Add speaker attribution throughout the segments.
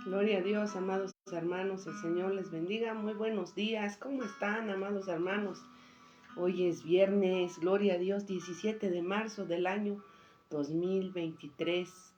Speaker 1: Gloria a Dios, amados hermanos, el Señor les bendiga. Muy buenos días, ¿cómo están, amados hermanos? Hoy es viernes, gloria a Dios, 17 de marzo del año 2023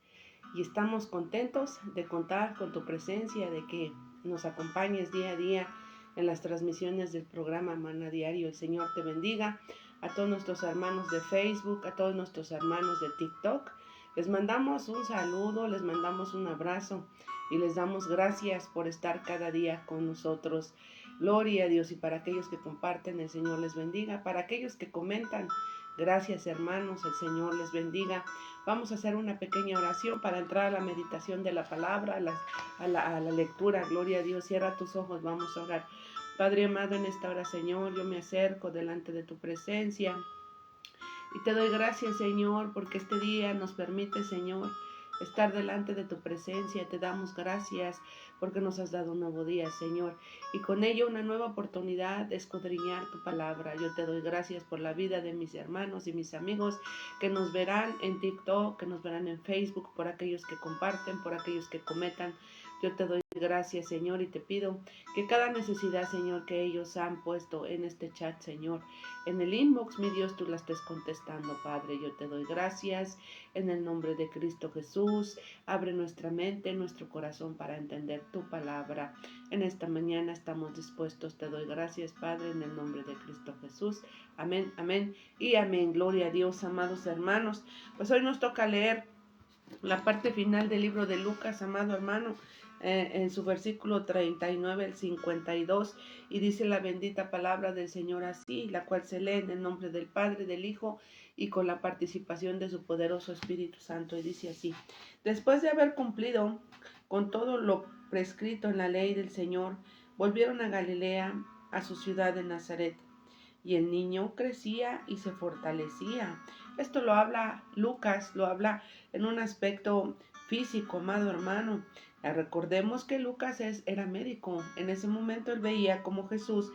Speaker 1: y estamos contentos de contar con tu presencia, de que nos acompañes día a día en las transmisiones del programa Maná Diario. El Señor te bendiga. A todos nuestros hermanos de Facebook, a todos nuestros hermanos de TikTok, les mandamos un saludo, les mandamos un abrazo y les damos gracias por estar cada día con nosotros. Gloria a Dios. Y para aquellos que comparten, el Señor les bendiga. Para aquellos que comentan, gracias hermanos, el Señor les bendiga. Vamos a hacer una pequeña oración para entrar a la meditación de la palabra, a la lectura. Gloria a Dios. Cierra tus ojos, vamos a orar. Padre amado, en esta hora, Señor, yo me acerco delante de tu presencia y te doy gracias, Señor, porque este día nos permite, Señor, estar delante de tu presencia. Te damos gracias porque nos has dado un nuevo día, Señor, y con ello una nueva oportunidad de escudriñar tu palabra. Yo te doy gracias por la vida de mis hermanos y mis amigos que nos verán en TikTok, que nos verán en Facebook, por aquellos que comparten, por aquellos que comentan. Yo te doy gracias, Señor, y te pido que cada necesidad, Señor, que ellos han puesto en este chat, Señor, en el inbox, mi Dios, tú la estés contestando, Padre. Yo te doy gracias en el nombre de Cristo Jesús. Abre nuestra mente, nuestro corazón para entender tu palabra. En esta mañana estamos dispuestos. Te doy gracias, Padre, en el nombre de Cristo Jesús. Amén, amén y amén. Gloria a Dios, amados hermanos. Pues hoy nos toca leer la parte final del libro de Lucas, amado hermano, en su versículo 39 al 52, y dice la bendita palabra del Señor así, la cual se lee en el nombre del Padre, del Hijo, y con la participación de su poderoso Espíritu Santo, y dice así: después de haber cumplido con todo lo prescrito en la ley del Señor, volvieron a Galilea, a su ciudad de Nazaret. Y el niño crecía y se fortalecía. Esto lo habla Lucas, lo habla en un aspecto físico, amado hermano. Recordemos que Lucas era médico. En ese momento él veía cómo Jesús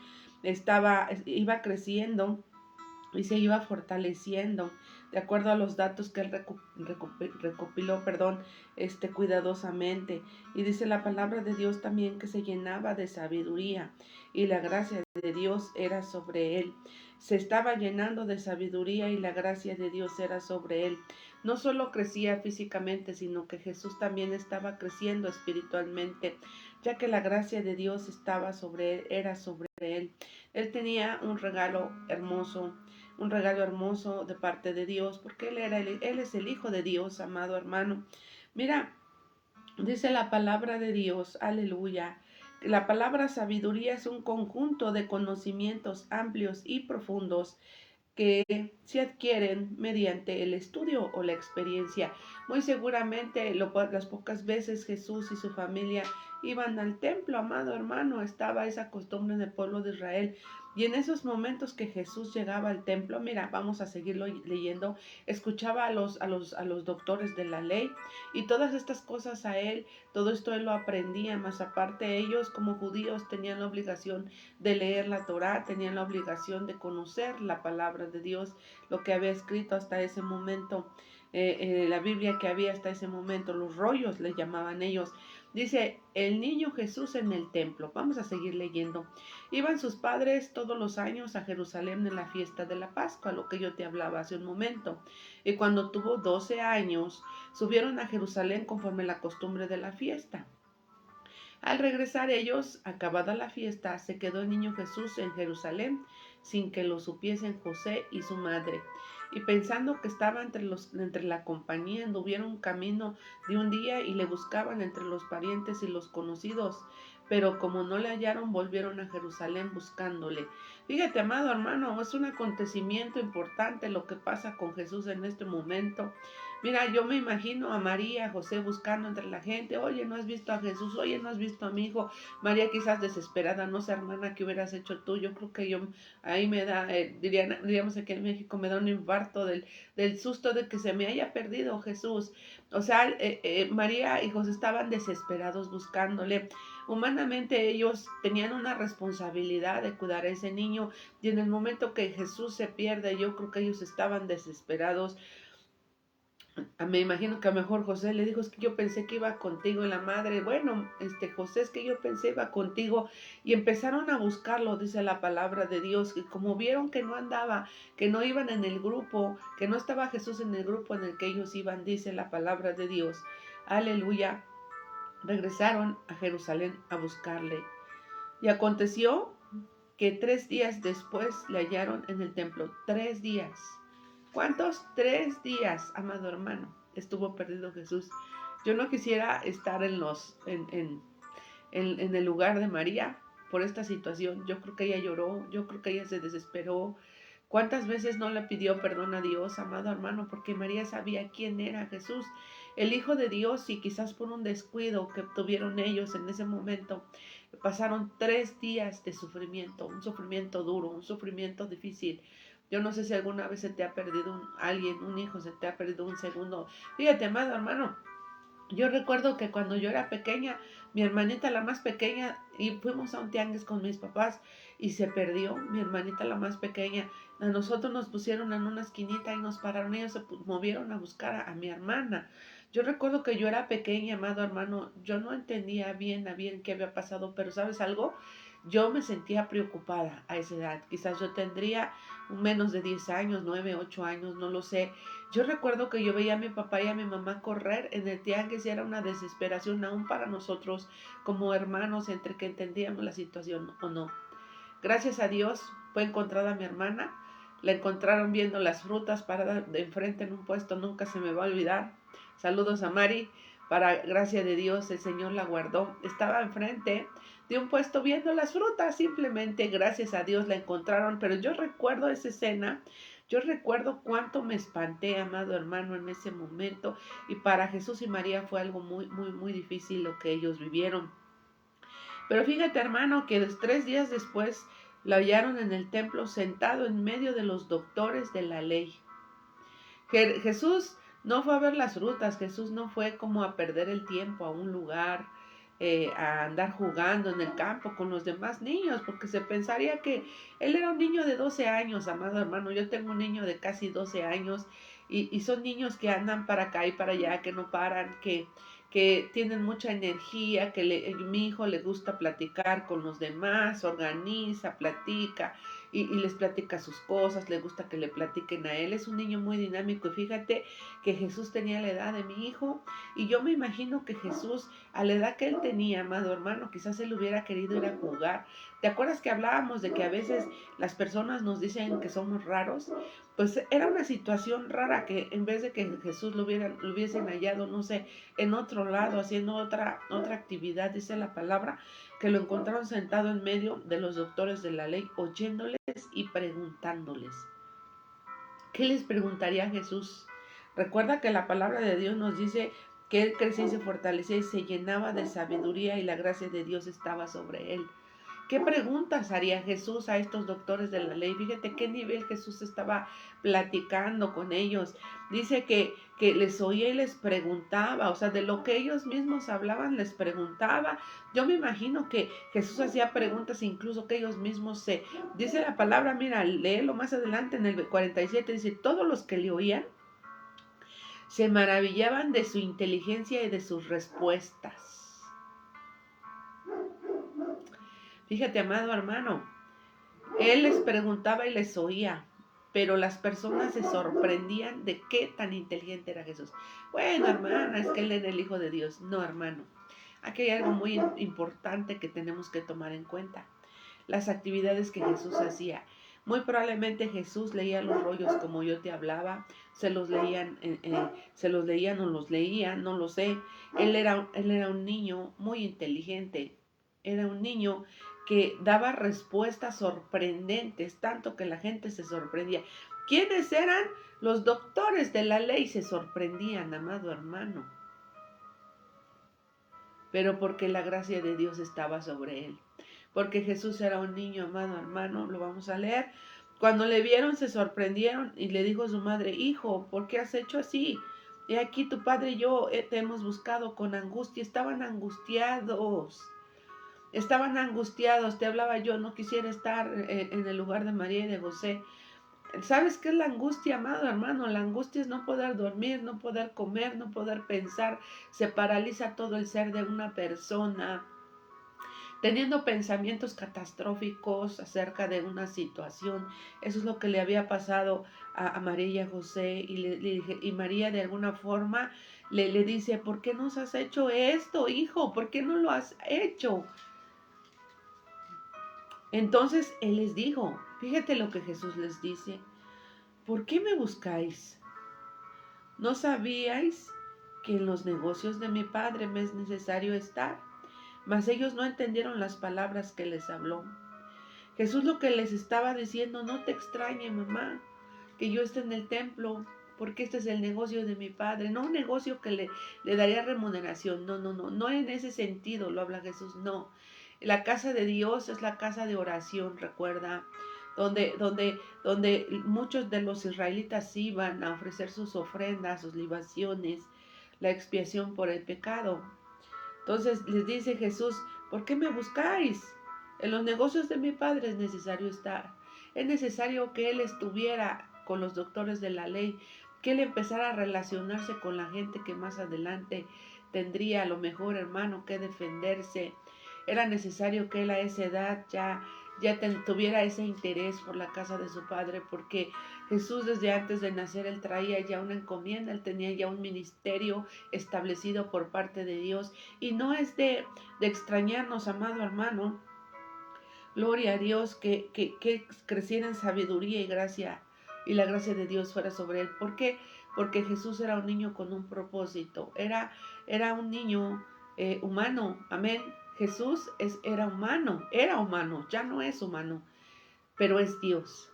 Speaker 1: iba creciendo y se iba fortaleciendo de acuerdo a los datos que él recopiló, cuidadosamente. Y dice la palabra de Dios también que se llenaba de sabiduría y la gracia de Dios era sobre él. Se estaba llenando de sabiduría y la gracia de Dios era sobre él. No solo crecía físicamente, sino que Jesús también estaba creciendo espiritualmente, ya que la gracia de Dios estaba sobre él, era sobre él. Él tenía un regalo hermoso de parte de Dios, porque él es el Hijo de Dios, amado hermano. Mira, dice la palabra de Dios, aleluya. La palabra sabiduría es un conjunto de conocimientos amplios y profundos que se adquieren mediante el estudio o la experiencia. Muy seguramente las pocas veces Jesús y su familia iban al templo, amado hermano, estaba esa costumbre en el pueblo de Israel. Y en esos momentos que Jesús llegaba al templo, mira, vamos a seguirlo leyendo, escuchaba a los doctores de la ley y todas estas cosas a él, todo esto él lo aprendía, más aparte ellos como judíos tenían la obligación de leer la Torá, tenían la obligación de conocer la palabra de Dios, lo que había escrito hasta ese momento, la Biblia que había hasta ese momento, los rollos le llamaban ellos. Dice, el niño Jesús en el templo. Vamos a seguir leyendo. Iban sus padres todos los años a Jerusalén en la fiesta de la Pascua, lo que yo te hablaba hace un momento. Y cuando tuvo 12 años, subieron a Jerusalén conforme la costumbre de la fiesta. Al regresar ellos, acabada la fiesta, se quedó el niño Jesús en Jerusalén sin que lo supiesen José y su madre. Y pensando que estaba entre la compañía, anduvieron camino de un día y le buscaban entre los parientes y los conocidos. Pero como no le hallaron, volvieron a Jerusalén buscándole. Fíjate, amado hermano, es un acontecimiento importante lo que pasa con Jesús en este momento. Mira, yo me imagino a María, a José buscando entre la gente. Oye, ¿no has visto a Jesús? Oye, ¿no has visto a mi hijo? María quizás desesperada, no sé, hermana, ¿qué hubieras hecho tú? Yo creo que ahí me da, diríamos aquí en México, me da un infarto del susto de que se me haya perdido Jesús. O sea, María y José estaban desesperados buscándole. Humanamente ellos tenían una responsabilidad de cuidar a ese niño y en el momento que Jesús se pierde, yo creo que ellos estaban desesperados. Me imagino que a lo mejor José le dijo, es que yo pensé que iba contigo, y la madre, bueno, José, es que yo pensé iba contigo, y empezaron a buscarlo, dice la palabra de Dios, y como vieron que no andaba, que no iban en el grupo, que no estaba Jesús en el grupo en el que ellos iban, dice la palabra de Dios, aleluya, regresaron a Jerusalén a buscarle. Y aconteció que 3 días después le hallaron en el templo. 3 días. ¿Cuántos? 3 días, amado hermano, estuvo perdido Jesús. Yo no quisiera estar en el lugar de María por esta situación. Yo creo que ella lloró, yo creo que ella se desesperó. ¿Cuántas veces no le pidió perdón a Dios, amado hermano? Porque María sabía quién era Jesús, el Hijo de Dios, y quizás por un descuido que tuvieron ellos en ese momento, pasaron 3 días de sufrimiento, un sufrimiento duro, un sufrimiento difícil. Yo no sé si alguna vez se te ha perdido alguien, un hijo, se te ha perdido un segundo. Fíjate, amado hermano, yo recuerdo que cuando yo era pequeña, mi hermanita la más pequeña, y fuimos a un tianguis con mis papás y se perdió mi hermanita la más pequeña. A nosotros nos pusieron en una esquinita y nos pararon, ellos se movieron a buscar a mi hermana. Yo recuerdo que yo era pequeña, amado hermano, yo no entendía bien a bien qué había pasado, pero ¿sabes algo? Yo me sentía preocupada a esa edad. Quizás yo tendría menos de 10 años, 9, 8 años, no lo sé. Yo recuerdo que yo veía a mi papá y a mi mamá correr en el tianguis y era una desesperación aún para nosotros como hermanos entre que entendíamos la situación o no. Gracias a Dios fue encontrada mi hermana. La encontraron viendo las frutas parada de enfrente en un puesto, nunca se me va a olvidar. Saludos a Mari. Para gracia de Dios el Señor la guardó. Estaba enfrente de un puesto viendo las frutas, simplemente gracias a Dios la encontraron. Pero yo recuerdo esa escena, yo recuerdo cuánto me espanté, amado hermano, en ese momento. Y para Jesús y María fue algo muy, muy, muy difícil lo que ellos vivieron. Pero fíjate, hermano, que 3 días después lo hallaron en el templo sentado en medio de los doctores de la ley. Jesús no fue a ver las frutas, Jesús no fue como a perder el tiempo a un lugar, a andar jugando en el campo con los demás niños, porque se pensaría que él era un niño de 12 años, amado hermano. Yo tengo un niño de casi 12 años y son niños que andan para acá y para allá, que no paran, que tienen mucha energía, mi hijo le gusta platicar con los demás, organiza, platica y les platica sus cosas, le gusta que le platiquen a él. Es un niño muy dinámico y fíjate que Jesús tenía la edad de mi hijo y yo me imagino que Jesús a la edad que él tenía, amado hermano, quizás él hubiera querido ir a jugar. ¿Te acuerdas que hablábamos de que a veces las personas nos dicen que somos raros? Pues era una situación rara que en vez de que Jesús lo hubiesen hallado, no sé, en otro lado, haciendo otra actividad, dice la palabra, que lo encontraron sentado en medio de los doctores de la ley, oyéndoles y preguntándoles. ¿Qué les preguntaría Jesús? Recuerda que la palabra de Dios nos dice que él crecía y se fortalecía y se llenaba de sabiduría y la gracia de Dios estaba sobre él. ¿Qué preguntas haría Jesús a estos doctores de la ley? Fíjate qué nivel Jesús estaba platicando con ellos. Dice que les oía y les preguntaba, o sea, de lo que ellos mismos hablaban, les preguntaba. Yo me imagino que Jesús hacía preguntas incluso que ellos mismos se... Dice la palabra, mira, léelo más adelante en el 47, dice, todos los que le oían se maravillaban de su inteligencia y de sus respuestas. Fíjate, amado hermano, él les preguntaba y les oía, pero las personas se sorprendían de qué tan inteligente era Jesús. Bueno, hermana, es que él era el Hijo de Dios. No, hermano. Aquí hay algo muy importante que tenemos que tomar en cuenta. Las actividades que Jesús hacía. Muy probablemente Jesús leía los rollos como yo te hablaba, se los leían o los leían, no lo sé. Él era un niño muy inteligente, era un niño que daba respuestas sorprendentes, tanto que la gente se sorprendía. ¿Quiénes eran? Los doctores de la ley se sorprendían, amado hermano, pero porque la gracia de Dios estaba sobre él. Porque Jesús era un niño, amado hermano, lo vamos a leer. Cuando le vieron se sorprendieron y le dijo a su madre, hijo, ¿por qué has hecho así? He aquí tu padre y yo te hemos buscado con angustia. Estaban angustiados, te hablaba yo, no quisiera estar en el lugar de María y de José. ¿Sabes qué es la angustia, amado hermano? La angustia es no poder dormir, no poder comer, no poder pensar. Se paraliza todo el ser de una persona, teniendo pensamientos catastróficos acerca de una situación. Eso es lo que le había pasado a María y a José. Y María de alguna forma le dice, ¿por qué nos has hecho esto, hijo? ¿Por qué no lo has hecho? Entonces él les dijo, fíjate lo que Jesús les dice, ¿por qué me buscáis? ¿No sabíais que en los negocios de mi Padre me es necesario estar? Mas ellos no entendieron las palabras que les habló. Jesús lo que les estaba diciendo, no te extrañe, mamá, que yo esté en el templo, porque este es el negocio de mi Padre. No un negocio que le daría remuneración, no en ese sentido lo habla Jesús, no. La casa de Dios es la casa de oración, recuerda, donde muchos de los israelitas iban a ofrecer sus ofrendas, sus libaciones, la expiación por el pecado. Entonces les dice Jesús, ¿por qué me buscáis? En los negocios de mi Padre es necesario estar. Es necesario que Él estuviera con los doctores de la ley, que Él empezara a relacionarse con la gente que más adelante tendría a lo mejor, hermano, que defenderse. Era necesario que Él a esa edad ya tuviera ese interés por la casa de su Padre, porque Jesús desde antes de nacer, Él traía ya una encomienda, Él tenía ya un ministerio establecido por parte de Dios. Y no es de extrañarnos, amado hermano, gloria a Dios, que creciera en sabiduría y gracia, y la gracia de Dios fuera sobre él. ¿Por qué? Porque Jesús era un niño con un propósito, era un niño humano, amén. Jesús era humano, ya no es humano, pero es Dios.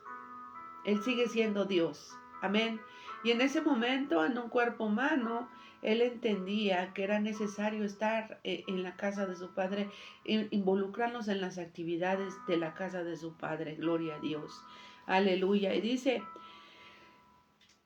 Speaker 1: Él sigue siendo Dios, amén. Y en ese momento, en un cuerpo humano, él entendía que era necesario estar en la casa de su Padre, involucrarnos en las actividades de la casa de su Padre, gloria a Dios, aleluya. Y dice,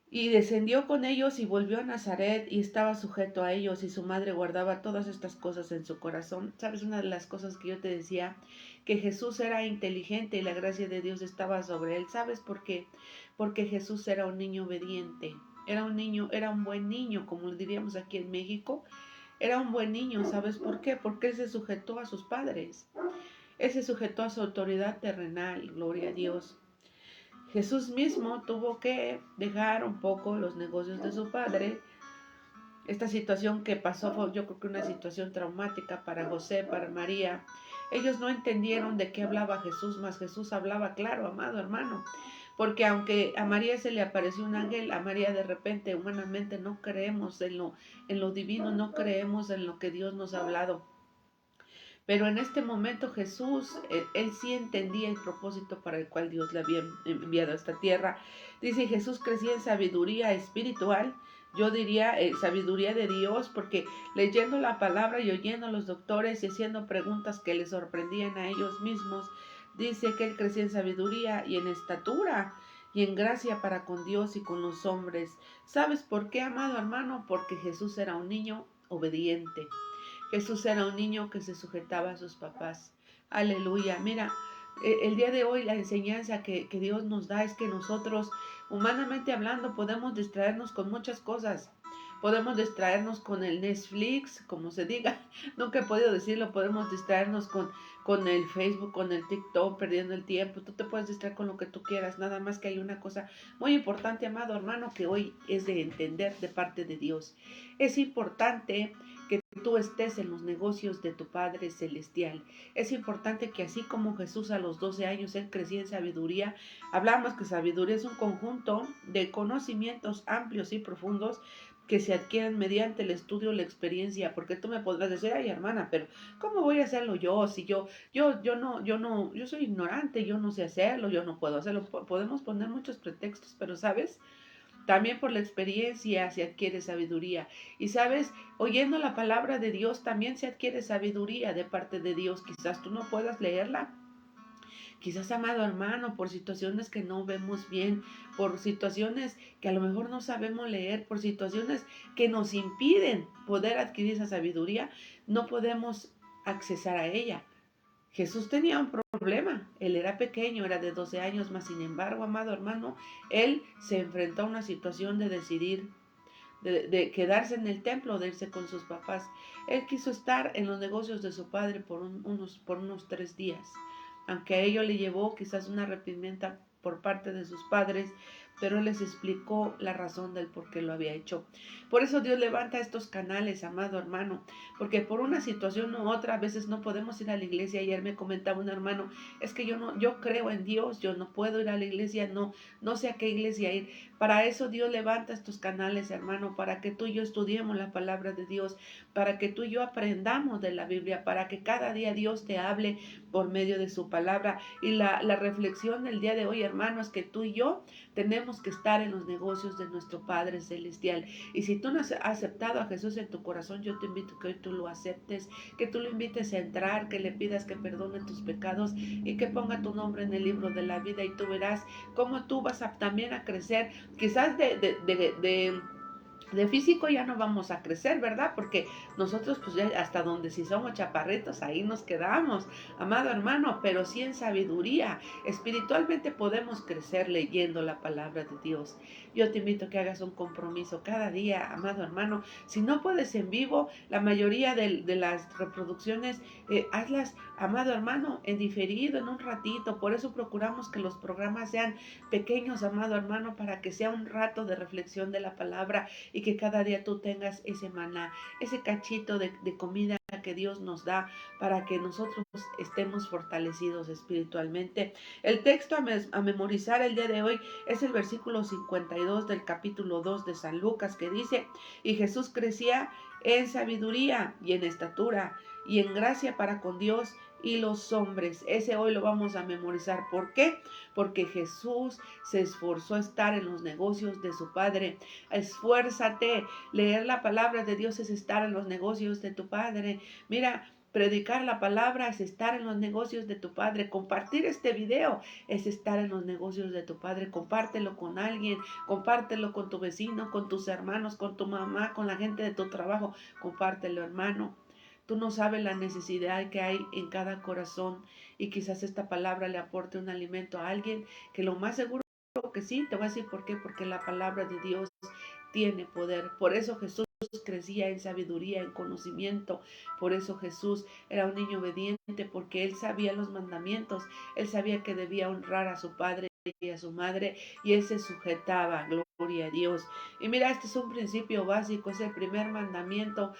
Speaker 1: y descendió con ellos y volvió a Nazaret y estaba sujeto a ellos, y su madre guardaba todas estas cosas en su corazón. ¿Sabes? Una de las cosas que yo te decía, que Jesús era inteligente y la gracia de Dios estaba sobre él. ¿Sabes por qué? Porque Jesús era un niño obediente. Era un buen niño, como lo diríamos aquí en México. Era un buen niño, ¿sabes por qué? Porque él se sujetó a sus padres. Él se sujetó a su autoridad terrenal, gloria a Dios. Jesús mismo tuvo que dejar un poco los negocios de su padre. Esta situación que pasó fue, yo creo que una situación traumática para José, para María. Ellos no entendieron de qué hablaba Jesús, mas Jesús hablaba claro, amado hermano. Porque aunque a María se le apareció un ángel, a María de repente humanamente no creemos en lo divino, no creemos en lo que Dios nos ha hablado. Pero en este momento Jesús, él sí entendía el propósito para el cual Dios le había enviado a esta tierra. Dice, Jesús crecía en sabiduría espiritual, yo diría sabiduría de Dios, porque leyendo la palabra y oyendo a los doctores y haciendo preguntas que les sorprendían a ellos mismos, dice que él crecía en sabiduría y en estatura y en gracia para con Dios y con los hombres. ¿Sabes por qué, amado hermano? Porque Jesús era un niño obediente. Jesús era un niño que se sujetaba a sus papás. Aleluya. Mira, el día de hoy la enseñanza que Dios nos da es que nosotros, humanamente hablando, podemos distraernos con muchas cosas. Podemos distraernos con el Netflix, como se diga. Nunca he podido decirlo. Podemos distraernos con el Facebook, con el TikTok, perdiendo el tiempo. Tú te puedes distraer con lo que tú quieras. Nada más que hay una cosa muy importante, amado hermano, que hoy es de entender de parte de Dios. Es importante que tú estés en los negocios de tu Padre Celestial. Es importante que así como Jesús a los 12 años, él crecía en sabiduría. Hablamos que sabiduría es un conjunto de conocimientos amplios y profundos que se adquieren mediante el estudio o la experiencia, porque tú me podrás decir, ay hermana, pero ¿cómo voy a hacerlo yo? Si yo soy ignorante, yo no sé hacerlo, yo no puedo hacerlo. Podemos poner muchos pretextos, pero ¿sabes? También por la experiencia se adquiere sabiduría. Y sabes, oyendo la palabra de Dios también se adquiere sabiduría de parte de Dios. Quizás tú no puedas leerla. Quizás, amado hermano, por situaciones que no vemos bien, por situaciones que a lo mejor no sabemos leer, por situaciones que nos impiden poder adquirir esa sabiduría, no podemos accesar a ella. Jesús tenía un problema problema. Él era pequeño, era de 12 años, más sin embargo, amado hermano, él se enfrentó a una situación de decidir de quedarse en el templo, de irse con sus papás. Él quiso estar en los negocios de su padre por unos 3 días, aunque a ello le llevó quizás una arrepentimiento por parte de sus padres, pero él les explicó la razón del por qué lo había hecho. Por eso Dios levanta estos canales, amado hermano, porque por una situación u otra a veces no podemos ir a la iglesia. Ayer me comentaba un hermano, es que yo creo en Dios, yo no puedo ir a la iglesia, no sé a qué iglesia ir. Para eso Dios levanta estos canales, hermano, para que tú y yo estudiemos la palabra de Dios, para que tú y yo aprendamos de la Biblia, para que cada día Dios te hable por medio de su palabra. Y la reflexión del día de hoy, hermano, es que tú y yo tenemos que estar en los negocios de nuestro Padre Celestial. Y si tú no has aceptado a Jesús en tu corazón, yo te invito que hoy tú lo aceptes, que tú lo invites a entrar, que le pidas que perdone tus pecados y que ponga tu nombre en el libro de la vida, y tú verás cómo tú vas también a crecer. Quizás de físico ya no vamos a crecer, ¿verdad? Porque nosotros pues ya hasta donde si somos chaparritos ahí nos quedamos, amado hermano, pero sí en sabiduría. Espiritualmente podemos crecer leyendo la palabra de Dios. Yo te invito a que hagas un compromiso cada día, amado hermano. Si no puedes en vivo, la mayoría de las reproducciones, hazlas, amado hermano, en diferido, en un ratito. Por eso procuramos que los programas sean pequeños, amado hermano, para que sea un rato de reflexión de la palabra y que cada día tú tengas ese maná, ese cachito de comida que Dios nos da para que nosotros estemos fortalecidos espiritualmente. El texto a memorizar el día de hoy es el versículo 52 del capítulo 2 de San Lucas, que dice: y Jesús crecía en sabiduría y en estatura y en gracia para con Dios y los hombres. Ese hoy lo vamos a memorizar. ¿Por qué? Porque Jesús se esforzó a estar en los negocios de su Padre. Esfuérzate. Leer la palabra de Dios es estar en los negocios de tu Padre. Mira, predicar la palabra es estar en los negocios de tu Padre. Compartir este video es estar en los negocios de tu Padre. Compártelo con alguien, compártelo con tu vecino, con tus hermanos, con tu mamá, con la gente de tu trabajo. Compártelo, hermano. Tú no sabes la necesidad que hay en cada corazón, y quizás esta palabra le aporte un alimento a alguien, que lo más seguro que sí. Te voy a decir por qué: porque la palabra de Dios tiene poder. Por eso Jesús crecía en sabiduría, en conocimiento. Por eso Jesús era un niño obediente, porque él sabía los mandamientos. Él sabía que debía honrar a su padre y a su madre, y él se sujetaba. Gloria a Dios. Y mira, este es un principio básico, es el primer mandamiento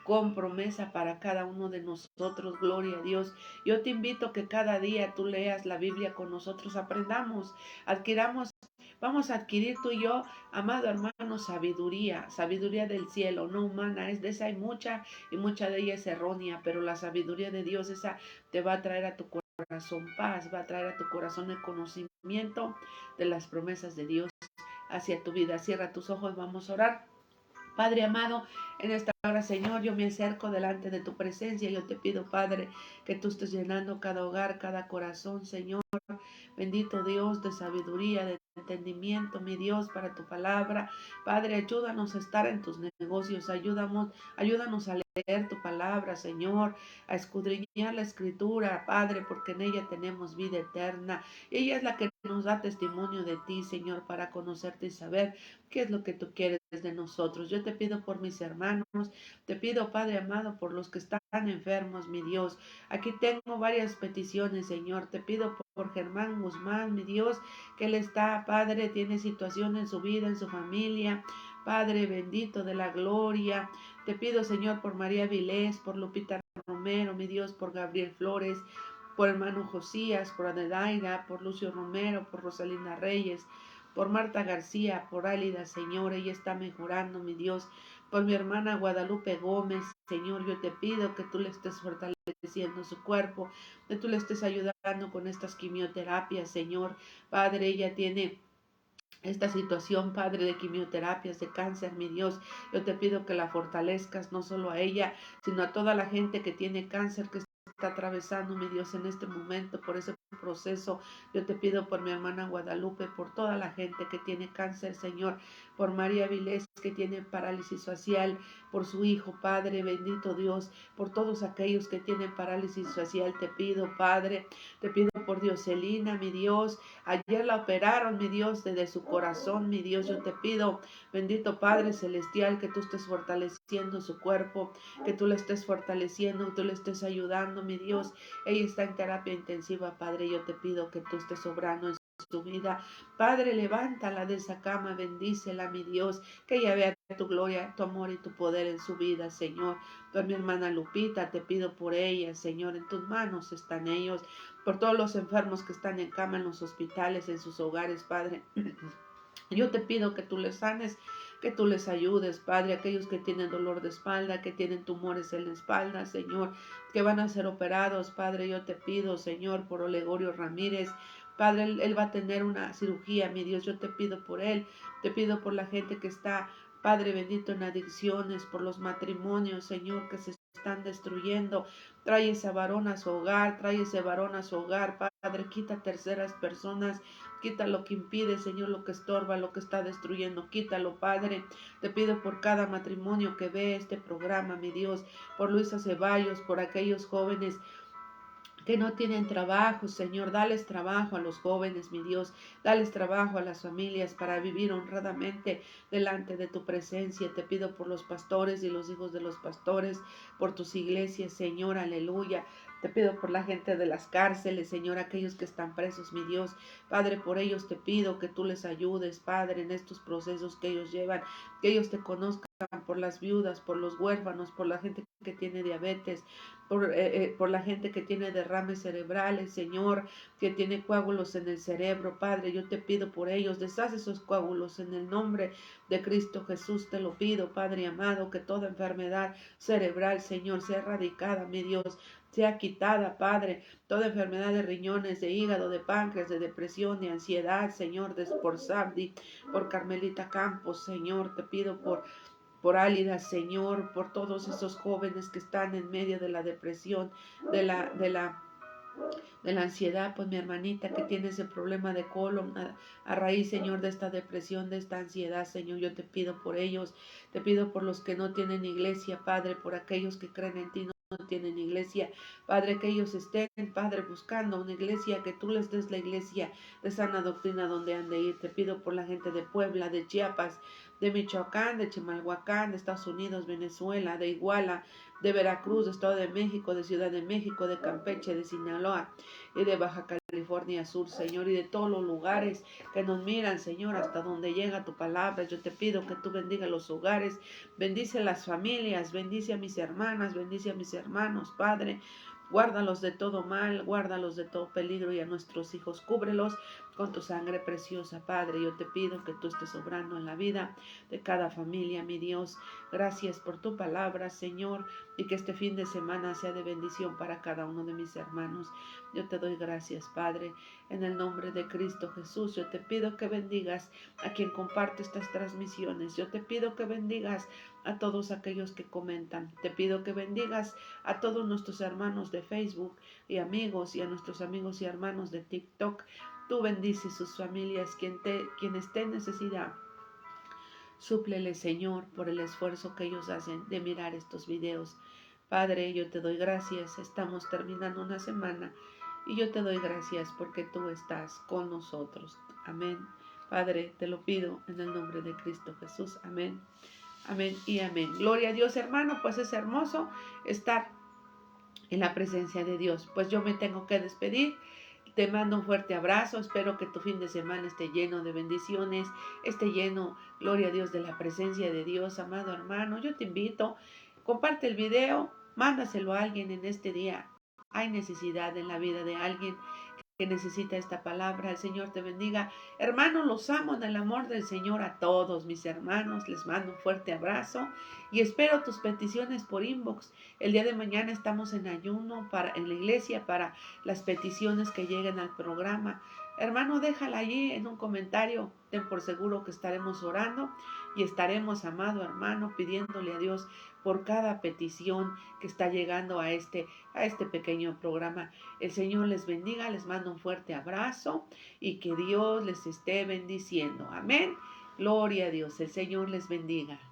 Speaker 1: con promesa para cada uno de nosotros. Gloria a Dios. Yo te invito a que cada día tú leas la Biblia con nosotros, aprendamos, adquiramos. Vamos a adquirir tú y yo, amado hermano, sabiduría del cielo, no humana. Es de esa hay mucha, y mucha de ella es errónea, pero la sabiduría de Dios, esa te va a traer a tu corazón paz, va a traer a tu corazón el conocimiento de las promesas de Dios hacia tu vida. Cierra tus ojos, vamos a orar. Padre amado, en esta hora, Señor, yo me acerco delante de tu presencia. Yo te pido, Padre, que tú estés llenando cada hogar, cada corazón, Señor. Bendito Dios, de sabiduría, de entendimiento, mi Dios, para tu palabra. Padre, ayúdanos a estar en tus negocios, ayúdanos a leer tu palabra, Señor, a escudriñar la escritura, Padre, porque en ella tenemos vida eterna. Ella es la que nos da testimonio de ti, Señor, para conocerte y saber qué es lo que tú quieres de nosotros. Yo te pido por mis hermanos, te pido, Padre amado, por los que están enfermos, mi Dios. Aquí tengo varias peticiones, Señor. Te pido por Germán Guzmán, mi Dios, que él está, Padre, tiene situación en su vida, en su familia. Padre bendito de la gloria. Te pido, Señor, por María Vilés, por Lupita Romero, mi Dios, por Gabriel Flores, por hermano Josías, por Adedaira, por Lucio Romero, por Rosalinda Reyes, por Marta García, por Álida, Señor, ella está mejorando, mi Dios. Por mi hermana Guadalupe Gómez, Señor, yo te pido que tú le estés fortaleciendo su cuerpo, que tú le estés ayudando con estas quimioterapias, Señor. Padre, ella tiene esta situación, Padre, de quimioterapias, de cáncer, mi Dios. Yo te pido que la fortalezcas, no solo a ella, sino a toda la gente que tiene cáncer, que está atravesando, mi Dios, en este momento, por ese proceso. Yo te pido por mi hermana Guadalupe, por toda la gente que tiene cáncer, Señor, por María Vilés, que tienen parálisis facial por su hijo, Padre, bendito Dios, por todos aquellos que tienen parálisis facial, te pido, Padre, te pido por Dioselina, mi Dios, ayer la operaron, mi Dios, desde su corazón, mi Dios, yo te pido, bendito Padre Celestial, que tú estés fortaleciendo su cuerpo, que tú le estés fortaleciendo, que tú le estés ayudando, mi Dios, ella está en terapia intensiva, Padre, yo te pido que tú estés obrando en su vida. Padre, levántala de esa cama, bendícela, mi Dios, que ella vea tu gloria, tu amor y tu poder en su vida, Señor. Por mi hermana Lupita, te pido por ella, Señor, en tus manos están ellos, por todos los enfermos que están en cama, en los hospitales, en sus hogares, Padre. Yo te pido que tú les sanes, que tú les ayudes, Padre, aquellos que tienen dolor de espalda, que tienen tumores en la espalda, Señor, que van a ser operados, Padre, yo te pido, Señor, por Olegorio Ramírez, Padre, él va a tener una cirugía, mi Dios, yo te pido por él, te pido por la gente que está, Padre bendito, en adicciones, por los matrimonios, Señor, que se están destruyendo. Trae ese varón a su hogar, trae ese varón a su hogar, Padre, quita terceras personas, quita lo que impide, Señor, lo que estorba, lo que está destruyendo, quítalo, Padre. Te pido por cada matrimonio que ve este programa, mi Dios, por Luisa Ceballos, por aquellos jóvenes que no tienen trabajo, Señor, dales trabajo a los jóvenes, mi Dios, dales trabajo a las familias para vivir honradamente delante de tu presencia. Te pido por los pastores y los hijos de los pastores, por tus iglesias, Señor, aleluya. Te pido por la gente de las cárceles, Señor, aquellos que están presos, mi Dios. Padre, por ellos te pido que tú les ayudes, Padre, en estos procesos que ellos llevan, que ellos te conozcan, por las viudas, por los huérfanos, por la gente que tiene diabetes, por la gente que tiene derrames cerebrales, Señor, que tiene coágulos en el cerebro, Padre, yo te pido por ellos, deshaz esos coágulos en el nombre de Cristo Jesús, te lo pido, Padre amado, que toda enfermedad cerebral, Señor, sea erradicada, mi Dios, sea quitada, Padre, toda enfermedad de riñones, de hígado, de páncreas, de depresión, de ansiedad, Señor, por Sandy, por Carmelita Campos, Señor, te pido por Álida, Señor, por todos esos jóvenes que están en medio de la depresión, de la ansiedad, pues mi hermanita que tiene ese problema de colon, a raíz, Señor, de esta depresión, de esta ansiedad, Señor, yo te pido por ellos, te pido por los que no tienen iglesia, Padre, por aquellos que creen en ti, no tienen iglesia, Padre, que ellos estén, Padre, buscando una iglesia, que tú les des la iglesia de sana doctrina donde han de ir. Te pido por la gente de Puebla, de Chiapas, de Michoacán, de Chimalhuacán, de Estados Unidos, Venezuela, de Iguala, de Veracruz, de Estado de México, de Ciudad de México, de Campeche, de Sinaloa y de Baja California Sur, Señor, y de todos los lugares que nos miran, Señor, hasta donde llega tu palabra. Yo te pido que tú bendiga los hogares, bendice las familias, bendice a mis hermanas, bendice a mis hermanos, Padre. Guárdalos de todo mal, guárdalos de todo peligro y a nuestros hijos cúbrelos con tu sangre preciosa, Padre. Yo te pido que tú estés obrando en la vida de cada familia, mi Dios. Gracias por tu palabra, Señor, y que este fin de semana sea de bendición para cada uno de mis hermanos. Yo te doy gracias, Padre, en el nombre de Cristo Jesús. Yo te pido que bendigas a quien comparte estas transmisiones. Yo te pido que bendigas a todos aquellos que comentan. Te pido que bendigas a todos nuestros hermanos de Facebook y amigos, y a nuestros amigos y hermanos de TikTok. Tú bendices sus familias, quien esté en necesidad. Súplele, Señor, por el esfuerzo que ellos hacen de mirar estos videos. Padre, yo te doy gracias. Estamos terminando una semana y yo te doy gracias porque tú estás con nosotros. Amén. Padre, te lo pido en el nombre de Cristo Jesús. Amén. Amén y amén. Gloria a Dios, hermano. Pues es hermoso estar en la presencia de Dios. Pues yo me tengo que despedir. Te mando un fuerte abrazo. Espero que tu fin de semana esté lleno de bendiciones, esté lleno, gloria a Dios, de la presencia de Dios, amado hermano. Yo te invito, comparte el video, mándaselo a alguien en este día. Hay necesidad en la vida de alguien que necesita esta palabra. El Señor te bendiga. Hermanos, los amo en el amor del Señor a todos mis hermanos. Les mando un fuerte abrazo y espero tus peticiones por inbox. El día de mañana estamos en ayuno en la iglesia para las peticiones que lleguen al programa. Hermano, déjala allí en un comentario. Ten por seguro que estaremos orando y estaremos, amado hermano, pidiéndole a Dios por cada petición que está llegando a este pequeño programa. El Señor les bendiga, les mando un fuerte abrazo y que Dios les esté bendiciendo. Amén Gloria a Dios, el Señor les bendiga.